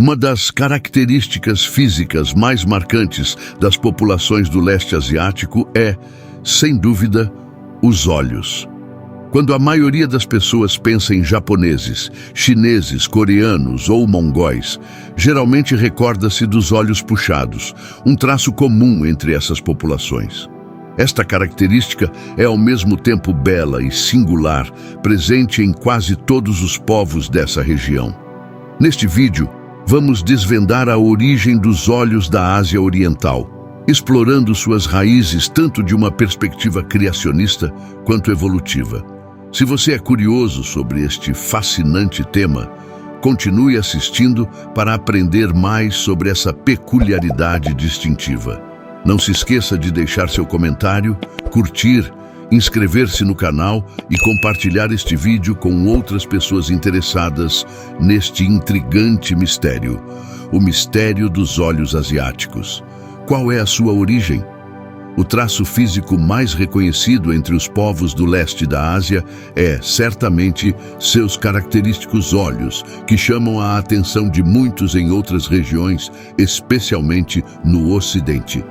Uma das características físicas mais marcantes das populações do leste asiático é, sem dúvida, os olhos. Quando a maioria das pessoas pensa em japoneses, chineses, coreanos ou mongóis, geralmente recorda-se dos olhos puxados, um traço comum entre essas populações. Esta característica é ao mesmo tempo bela e singular, presente em quase todos os povos dessa região. Neste vídeo, vamos desvendar a origem dos olhos da Ásia Oriental, explorando suas raízes tanto de uma perspectiva criacionista quanto evolutiva. Se você é curioso sobre este fascinante tema, continue assistindo para aprender mais sobre essa peculiaridade distintiva. Não se esqueça de deixar seu comentário, curtir, inscrever-se no canal e compartilhar este vídeo com outras pessoas interessadas neste intrigante mistério, o mistério dos olhos asiáticos. Qual é a sua origem? O traço físico mais reconhecido entre os povos do leste da Ásia é, certamente, seus característicos olhos, que chamam a atenção de muitos em outras regiões, especialmente no Ocidente.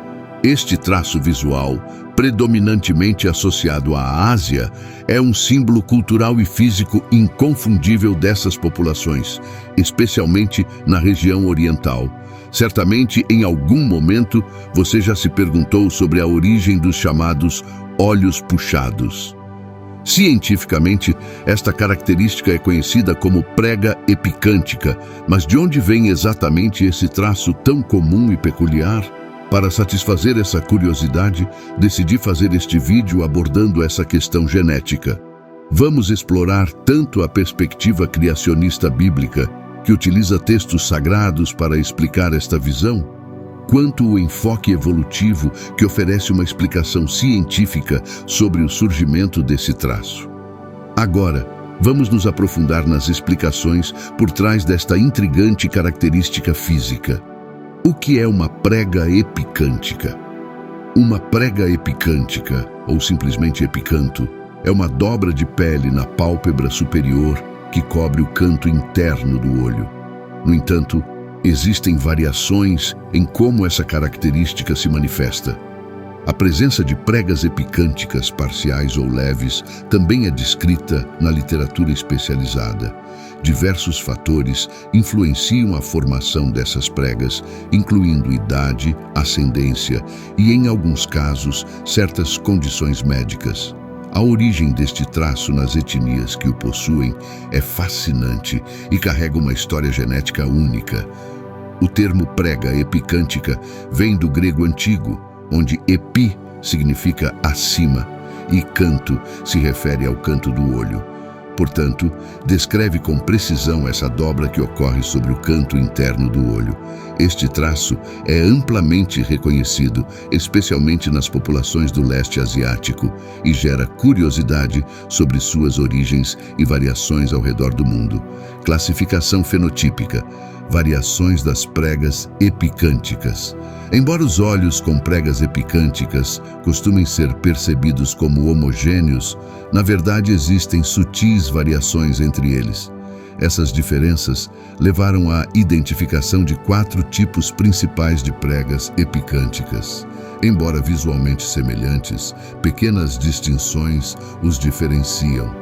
Este traço visual, predominantemente associado à Ásia, é um símbolo cultural e físico inconfundível dessas populações, especialmente na região oriental. Certamente, em algum momento, você já se perguntou sobre a origem dos chamados olhos puxados. Cientificamente, esta característica é conhecida como prega epicântica, mas de onde vem exatamente esse traço tão comum e peculiar? Para satisfazer essa curiosidade, decidi fazer este vídeo abordando essa questão genética. Vamos explorar tanto a perspectiva criacionista bíblica, que utiliza textos sagrados para explicar esta visão, quanto o enfoque evolutivo que oferece uma explicação científica sobre o surgimento desse traço. Agora, vamos nos aprofundar nas explicações por trás desta intrigante característica física. O que é uma prega epicântica? Uma prega epicântica, ou simplesmente epicanto, é uma dobra de pele na pálpebra superior que cobre o canto interno do olho. No entanto, existem variações em como essa característica se manifesta. A presença de pregas epicânticas parciais ou leves também é descrita na literatura especializada. Diversos fatores influenciam a formação dessas pregas, incluindo idade, ascendência e, em alguns casos, certas condições médicas. A origem deste traço nas etnias que o possuem é fascinante e carrega uma história genética única. O termo prega epicântica vem do grego antigo, onde epi significa acima e canto se refere ao canto do olho. Portanto, descreve com precisão essa dobra que ocorre sobre o canto interno do olho. Este traço é amplamente reconhecido, especialmente nas populações do leste asiático, e gera curiosidade sobre suas origens e variações ao redor do mundo. Classificação fenotípica: variações das pregas epicânticas. Embora os olhos com pregas epicânticas costumem ser percebidos como homogêneos, na verdade existem sutis variações entre eles. Essas diferenças levaram à identificação de 4 tipos principais de pregas epicânticas. Embora visualmente semelhantes, pequenas distinções os diferenciam.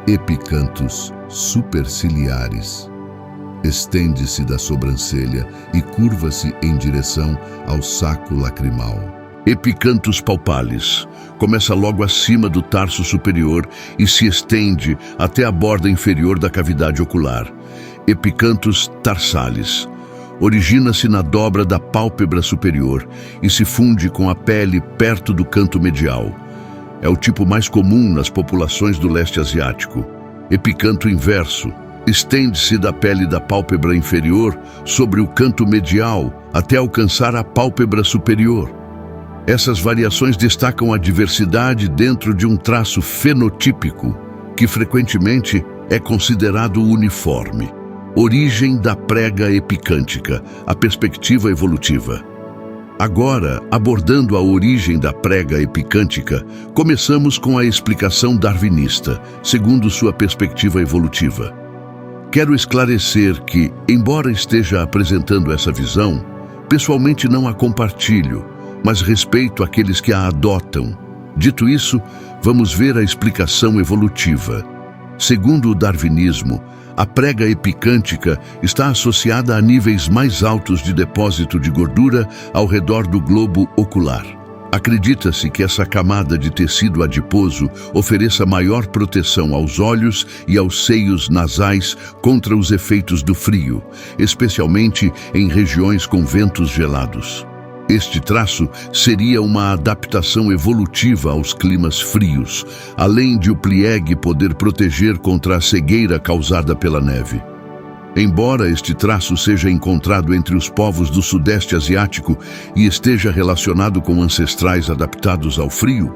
Epicantos superciliares. Estende-se da sobrancelha e curva-se em direção ao saco lacrimal. Epicantos palpalis. Começa logo acima do tarso superior e se estende até a borda inferior da cavidade ocular. Epicantos tarsalis. Origina-se na dobra da pálpebra superior e se funde com a pele perto do canto medial. É o tipo mais comum nas populações do leste asiático. Epicanto inverso. Estende-se da pele da pálpebra inferior sobre o canto medial até alcançar a pálpebra superior. Essas variações destacam a diversidade dentro de um traço fenotípico, que frequentemente é considerado uniforme. Origem da prega epicântica, a perspectiva evolutiva. Agora, abordando a origem da prega epicântica, começamos com a explicação darwinista, segundo sua perspectiva evolutiva. Quero esclarecer que, embora esteja apresentando essa visão, pessoalmente não a compartilho, mas respeito aqueles que a adotam. Dito isso, vamos ver a explicação evolutiva. Segundo o darwinismo, a prega epicântica está associada a níveis mais altos de depósito de gordura ao redor do globo ocular. Acredita-se que essa camada de tecido adiposo ofereça maior proteção aos olhos e aos seios nasais contra os efeitos do frio, especialmente em regiões com ventos gelados. Este traço seria uma adaptação evolutiva aos climas frios, além de o pliegue poder proteger contra a cegueira causada pela neve. Embora este traço seja encontrado entre os povos do Sudeste Asiático e esteja relacionado com ancestrais adaptados ao frio,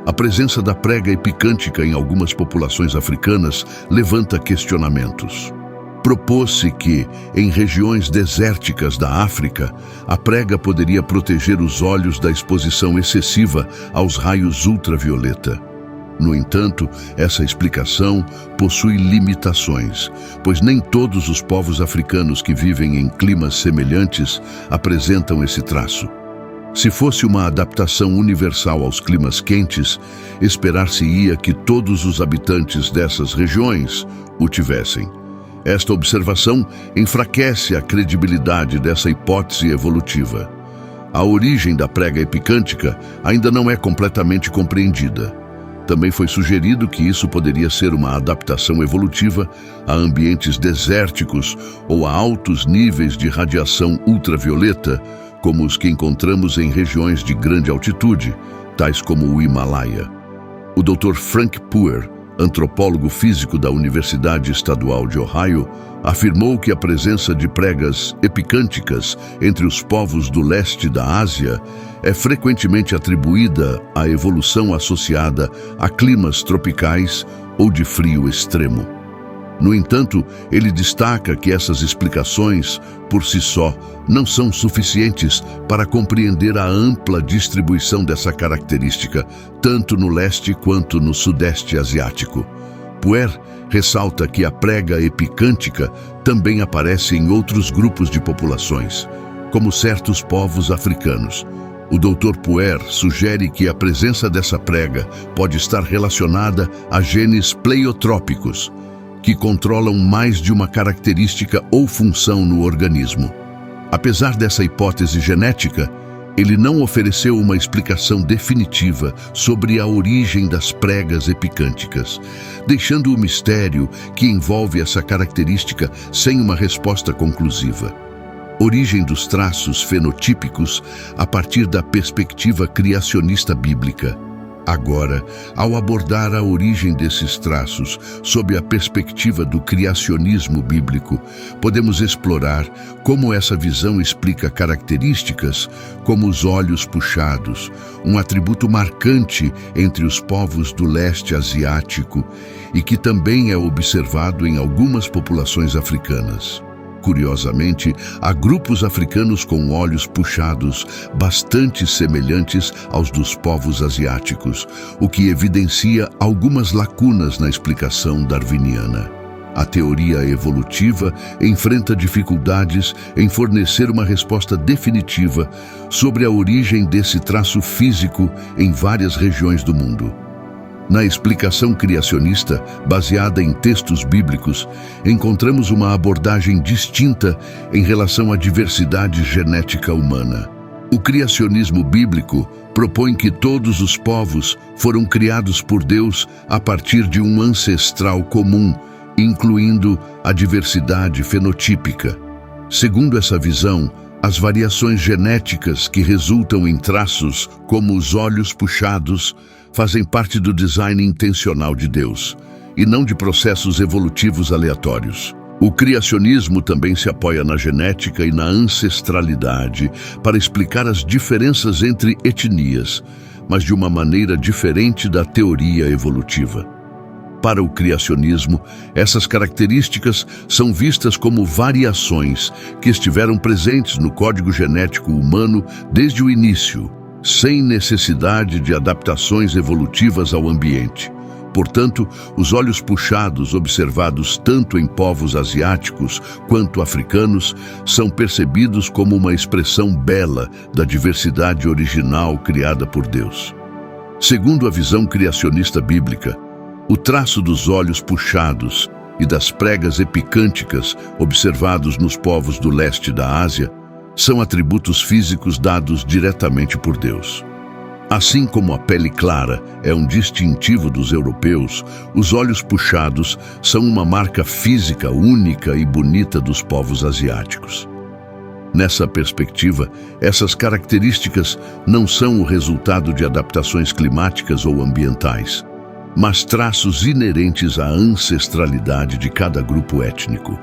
a presença da prega epicântica em algumas populações africanas levanta questionamentos. Propôs-se que, em regiões desérticas da África, a prega poderia proteger os olhos da exposição excessiva aos raios ultravioleta. No entanto, essa explicação possui limitações, pois nem todos os povos africanos que vivem em climas semelhantes apresentam esse traço. Se fosse uma adaptação universal aos climas quentes, esperar-se-ia que todos os habitantes dessas regiões o tivessem. Esta observação enfraquece a credibilidade dessa hipótese evolutiva. A origem da prega epicântica ainda não é completamente compreendida. Também foi sugerido que isso poderia ser uma adaptação evolutiva a ambientes desérticos ou a altos níveis de radiação ultravioleta, como os que encontramos em regiões de grande altitude, tais como o Himalaia. O Dr. Frank Puer, antropólogo físico da Universidade Estadual de Ohio, afirmou que a presença de pregas epicânticas entre os povos do leste da Ásia é frequentemente atribuída à evolução associada a climas tropicais ou de frio extremo. No entanto, ele destaca que essas explicações, por si só, não são suficientes para compreender a ampla distribuição dessa característica, tanto no leste quanto no sudeste asiático. Puer ressalta que a prega epicântica também aparece em outros grupos de populações, como certos povos africanos. O Dr. Puer sugere que a presença dessa prega pode estar relacionada a genes pleiotrópicos, que controlam mais de uma característica ou função no organismo. Apesar dessa hipótese genética, ele não ofereceu uma explicação definitiva sobre a origem das pregas epicânticas, deixando o mistério que envolve essa característica sem uma resposta conclusiva. Origem dos traços fenotípicos a partir da perspectiva criacionista bíblica. Agora, ao abordar a origem desses traços sob a perspectiva do criacionismo bíblico, podemos explorar como essa visão explica características como os olhos puxados, um atributo marcante entre os povos do leste asiático e que também é observado em algumas populações africanas. Curiosamente, há grupos africanos com olhos puxados bastante semelhantes aos dos povos asiáticos, o que evidencia algumas lacunas na explicação darwiniana. A teoria evolutiva enfrenta dificuldades em fornecer uma resposta definitiva sobre a origem desse traço físico em várias regiões do mundo. Na explicação criacionista, baseada em textos bíblicos, encontramos uma abordagem distinta em relação à diversidade genética humana. O criacionismo bíblico propõe que todos os povos foram criados por Deus a partir de um ancestral comum, incluindo a diversidade fenotípica. Segundo essa visão, as variações genéticas que resultam em traços como os olhos puxados fazem parte do design intencional de Deus, e não de processos evolutivos aleatórios. O criacionismo também se apoia na genética e na ancestralidade para explicar as diferenças entre etnias, mas de uma maneira diferente da teoria evolutiva. Para o criacionismo, essas características são vistas como variações que estiveram presentes no código genético humano desde o início, sem necessidade de adaptações evolutivas ao ambiente. Portanto, os olhos puxados observados tanto em povos asiáticos quanto africanos são percebidos como uma expressão bela da diversidade original criada por Deus. Segundo a visão criacionista bíblica, o traço dos olhos puxados e das pregas epicânticas observados nos povos do leste da Ásia são atributos físicos dados diretamente por Deus. Assim como a pele clara é um distintivo dos europeus, os olhos puxados são uma marca física única e bonita dos povos asiáticos. Nessa perspectiva, essas características não são o resultado de adaptações climáticas ou ambientais, mas traços inerentes à ancestralidade de cada grupo étnico.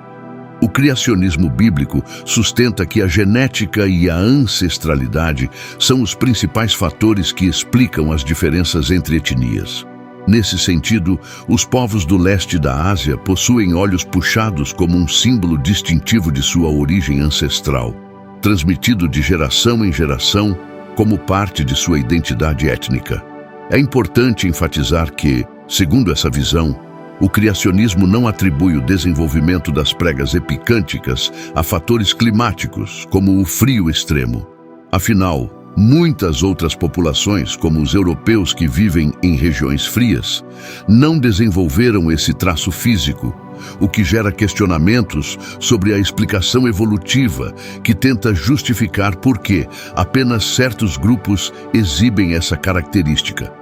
O criacionismo bíblico sustenta que a genética e a ancestralidade são os principais fatores que explicam as diferenças entre etnias. Nesse sentido, os povos do leste da Ásia possuem olhos puxados como um símbolo distintivo de sua origem ancestral, transmitido de geração em geração como parte de sua identidade étnica. É importante enfatizar que, segundo essa visão, o criacionismo não atribui o desenvolvimento das pregas epicânticas a fatores climáticos, como o frio extremo. Afinal, muitas outras populações, como os europeus que vivem em regiões frias, não desenvolveram esse traço físico, o que gera questionamentos sobre a explicação evolutiva que tenta justificar por que apenas certos grupos exibem essa característica.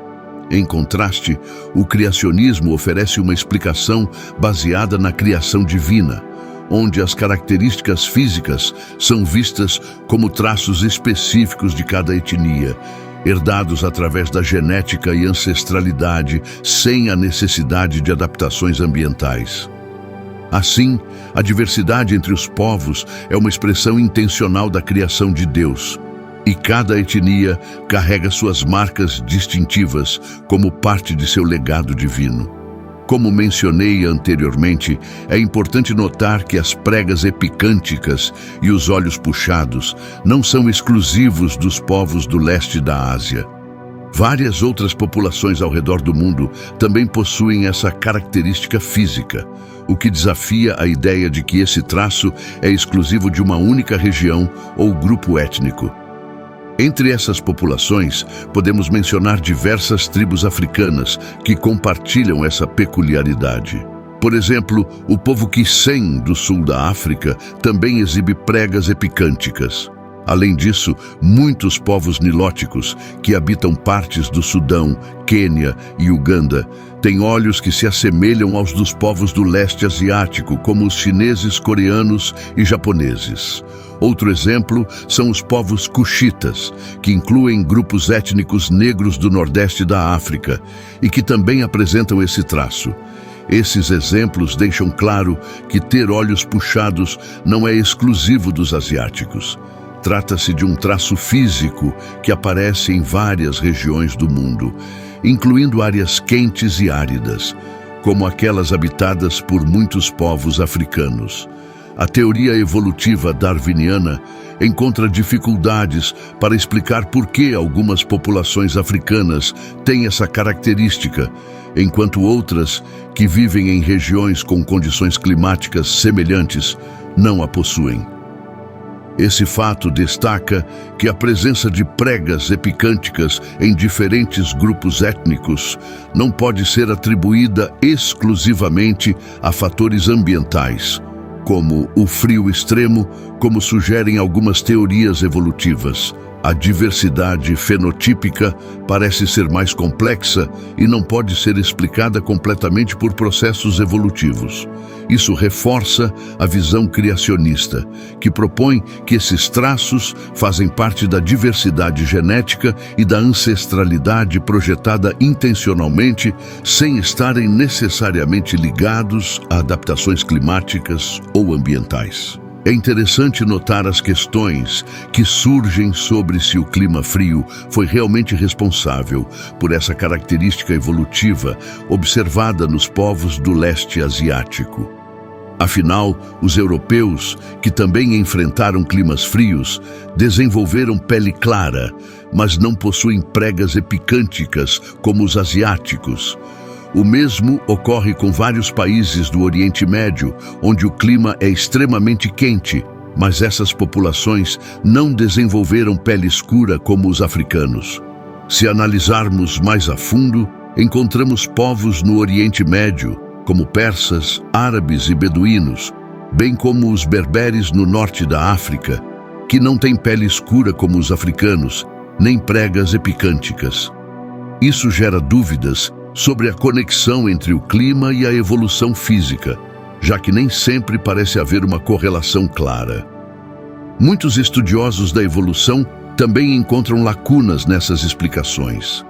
Em contraste, o criacionismo oferece uma explicação baseada na criação divina, onde as características físicas são vistas como traços específicos de cada etnia, herdados através da genética e ancestralidade, sem a necessidade de adaptações ambientais. Assim, a diversidade entre os povos é uma expressão intencional da criação de Deus, e cada etnia carrega suas marcas distintivas como parte de seu legado divino. Como mencionei anteriormente, é importante notar que as pregas epicânticas e os olhos puxados não são exclusivos dos povos do leste da Ásia. Várias outras populações ao redor do mundo também possuem essa característica física, o que desafia a ideia de que esse traço é exclusivo de uma única região ou grupo étnico. Entre essas populações, podemos mencionar diversas tribos africanas que compartilham essa peculiaridade. Por exemplo, o povo Kisem do sul da África também exibe pregas epicânticas. Além disso, muitos povos nilóticos que habitam partes do Sudão, Quênia e Uganda têm olhos que se assemelham aos dos povos do leste asiático, como os chineses, coreanos e japoneses. Outro exemplo são os povos cuxitas, que incluem grupos étnicos negros do nordeste da África e que também apresentam esse traço. Esses exemplos deixam claro que ter olhos puxados não é exclusivo dos asiáticos. Trata-se de um traço físico que aparece em várias regiões do mundo, incluindo áreas quentes e áridas, como aquelas habitadas por muitos povos africanos. A teoria evolutiva darwiniana encontra dificuldades para explicar por que algumas populações africanas têm essa característica, enquanto outras, que vivem em regiões com condições climáticas semelhantes, não a possuem. Esse fato destaca que a presença de pregas epicânticas em diferentes grupos étnicos não pode ser atribuída exclusivamente a fatores ambientais, como o frio extremo, como sugerem algumas teorias evolutivas. A diversidade fenotípica parece ser mais complexa e não pode ser explicada completamente por processos evolutivos. Isso reforça a visão criacionista, que propõe que esses traços fazem parte da diversidade genética e da ancestralidade projetada intencionalmente, sem estarem necessariamente ligados a adaptações climáticas ou ambientais. É interessante notar as questões que surgem sobre se o clima frio foi realmente responsável por essa característica evolutiva observada nos povos do leste asiático. Afinal, os europeus, que também enfrentaram climas frios, desenvolveram pele clara, mas não possuem pregas epicânticas como os asiáticos, O mesmo ocorre com vários países do Oriente Médio, onde o clima é extremamente quente, mas essas populações não desenvolveram pele escura como os africanos. Se analisarmos mais a fundo, encontramos povos no Oriente Médio, como persas, árabes e beduínos, bem como os berberes no norte da África, que não têm pele escura como os africanos, nem pregas epicânticas. Isso gera dúvidas sobre a conexão entre o clima e a evolução física, já que nem sempre parece haver uma correlação clara. Muitos estudiosos da evolução também encontram lacunas nessas explicações.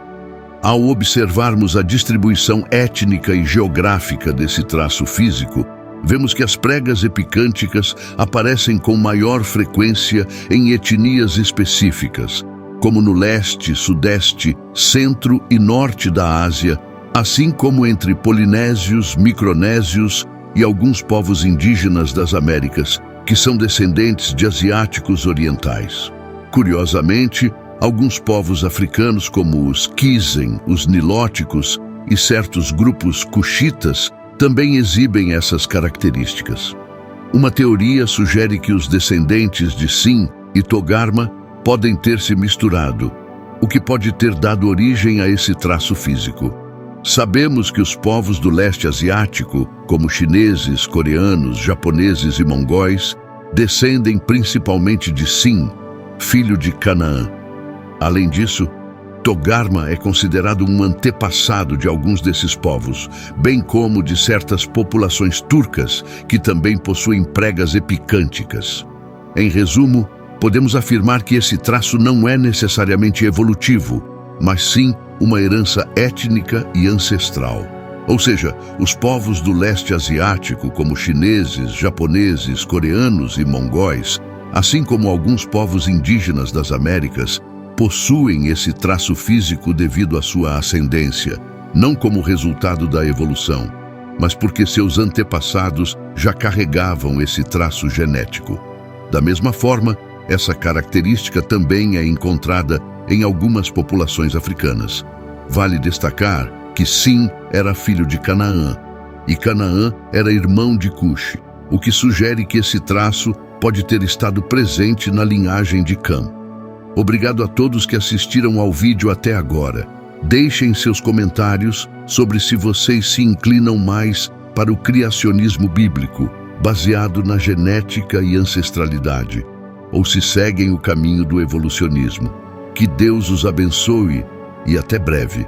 Ao observarmos a distribuição étnica e geográfica desse traço físico, vemos que as pregas epicânticas aparecem com maior frequência em etnias específicas, como no leste, sudeste, centro e norte da Ásia, assim como entre polinésios, micronésios e alguns povos indígenas das Américas, que são descendentes de asiáticos orientais. Curiosamente, alguns povos africanos, como os Kizen, os nilóticos e certos grupos cuxitas, também exibem essas características. Uma teoria sugere que os descendentes de Sin e Togarma podem ter se misturado, o que pode ter dado origem a esse traço físico. Sabemos que os povos do leste asiático, como chineses, coreanos, japoneses e mongóis, descendem principalmente de Sin, filho de Canaã. Além disso, Togarma é considerado um antepassado de alguns desses povos, bem como de certas populações turcas que também possuem pregas epicânticas. Em resumo, podemos afirmar que esse traço não é necessariamente evolutivo, mas sim uma herança étnica e ancestral. Ou seja, os povos do leste asiático, como chineses, japoneses, coreanos e mongóis, assim como alguns povos indígenas das Américas, possuem esse traço físico devido à sua ascendência, não como resultado da evolução, mas porque seus antepassados já carregavam esse traço genético. Da mesma forma, essa característica também é encontrada em algumas populações africanas. Vale destacar que Sin era filho de Canaã, e Canaã era irmão de Cuxi, o que sugere que esse traço pode ter estado presente na linhagem de Cam. Obrigado a todos que assistiram ao vídeo até agora. Deixem seus comentários sobre se vocês se inclinam mais para o criacionismo bíblico, baseado na genética e ancestralidade, ou se seguem o caminho do evolucionismo. Que Deus os abençoe e até breve.